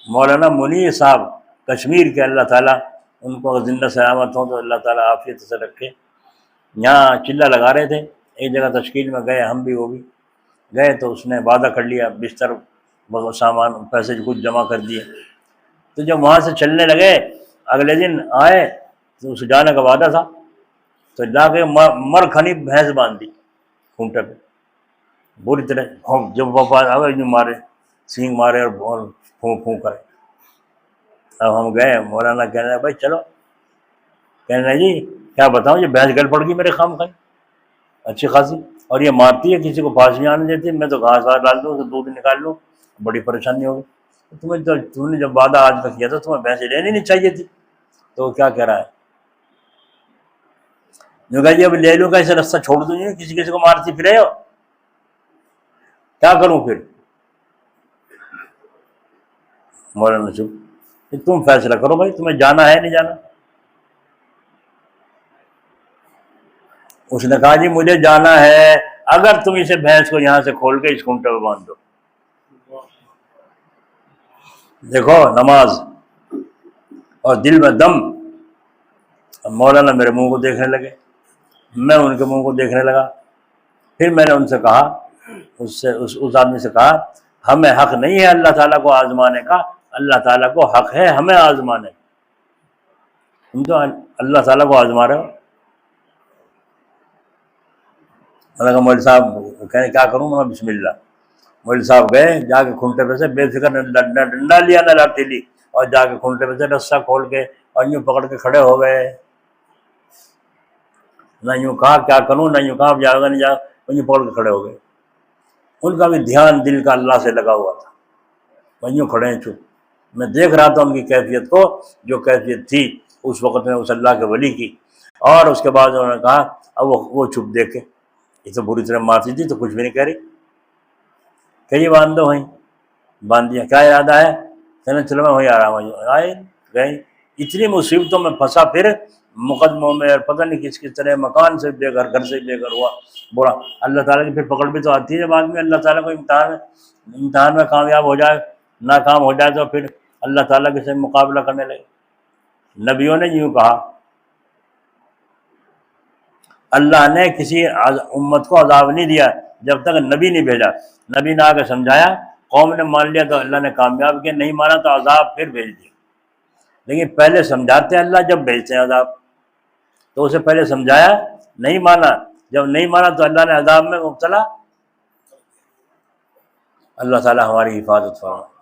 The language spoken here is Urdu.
مولانا منیر صاحب کشمیر کے، اللہ تعالیٰ ان کو زندہ سلامت ہوں تو اللہ تعالیٰ عافیت سے رکھے، یہاں چلہ لگا رہے تھے ایک جگہ تشکیل میں گئے، ہم بھی وہ بھی گئے، تو اس نے وعدہ کر لیا، بستر سامان پیسے کچھ جمع کر دیے، تو جب وہاں سے چلنے لگے اگلے دن آئے تو اس جانے کا وعدہ تھا، تو جا کے مر کھنی بھینس باندھ دی کھونٹے پہ بری طرح، جب واپس آ گئے مارے، سینگ مارے اور پھونک پھونک کرے۔ اب ہم گئے، مولانا کہنے لگے بھائی چلو، کہنے لگے جی کیا بتاؤں، یہ بھینس گل پڑ گئی میرے خام خائی اچھی خاصی، اور یہ مارتی ہے، کسی کو پاس نہیں آنے دیتی، میں تو گھاس وار ڈال دوں تو دودھ نکال لوں، بڑی پریشانی ہوگی، تم نے جب وعدہ آج تک کیا تھا تمہیں بھینسیں لینی نہیں چاہیے تھی، تو کیا کہہ رہا ہے؟ جو کہا جی اب لے لوں، کا اسے رستہ چھوڑ دوں، کسی کسی کو مارتی پھرے ہو، کیا کروں پھر؟ مولانا چپ، تم فیصلہ کرو بھائی، تمہیں جانا ہے نہیں جانا؟ اس نے کہا جی مجھے جانا ہے، اگر تم اسے بھینس کو یہاں سے کھول کے اس کھونٹے پہ باندھ دو۔ دیکھو نماز اور دل میں دم۔ اب مولانا میرے منہ کو دیکھنے لگے، میں ان کے منہ کو دیکھنے لگا، پھر میں نے ان سے کہا، اس آدمی سے کہا، ہمیں حق نہیں ہے اللہ تعالیٰ کو آزمانے کا، اللہ تعالیٰ کو حق ہے ہمیں آزمانے کا، تم تو اللہ تعالیٰ کو آزما رہے ہو۔ میں نے کہا مولوی صاحب کہیں کیا کروں؟ میں بسم اللہ۔ مولوی صاحب گئے، جا کے کھنٹے پہ سے بے فکر نہ ڈنڈا لیا نہ لاٹھی لی، اور جا کے کھنٹے پہ سے رسہ کھول کے اور یوں پکڑ کے کھڑے ہو گئے، نہ یوں کہا کیا کروں، نہ یوں کہا اب جاؤ گا نہیں جاؤ، یوں پکڑ کے کھڑے ہو گئے۔ ان کا بھی دھیان دل کا اللہ سے لگا ہوا تھا، وہ یوں کھڑے ہیں چپ، میں دیکھ رہا تھا ان کی کیفیت کو، جو کیفیت تھی اس وقت میں اس اللہ کے ولی کی۔ اور اس کے بعد انہوں نے کہا، اب وہ چپ دیکھے، یہ تو بری طرح مارتی تھی تو کچھ بھی نہیں کہہ رہی، کہ یہ باندھ دو وہیں، باندھ دیا۔ کیا ارادہ ہے؟ کہنا چلو میں وہیں آ رہا ہوں، آئے گئے، اتنی مصیبتوں میں پھنسا، پھر مقدموں میں، اور پتہ نہیں کس طرح، مکان سے بے گھر، گھر سے بے گھر ہوا بوڑھا۔ اللہ تعالیٰ کی پھر پکڑ بھی تو آتی ہے جب آدمی اللہ تعالیٰ کو امتحان میں کامیاب ہو جائے، ناکام ہو جائے تو پھر اللہ تعالیٰ کے ساتھ مقابلہ کرنے لگے۔ نبیوں نے یوں کہا، اللہ نے کسی امت کو عذاب نہیں دیا جب تک نبی نہیں بھیجا، نبی نے آ کے سمجھایا، قوم نے مان لیا تو اللہ نے کامیاب کیا، نہیں مانا تو عذاب پھر بھیج دیا۔ لیکن پہلے سمجھاتے ہیں اللہ جب بھیجتے ہیں عذاب، تو اسے پہلے سمجھایا، نہیں مانا، جب نہیں مانا تو اللہ نے عذاب میں مبتلا۔ اللہ تعالیٰ ہماری حفاظت فرمائے۔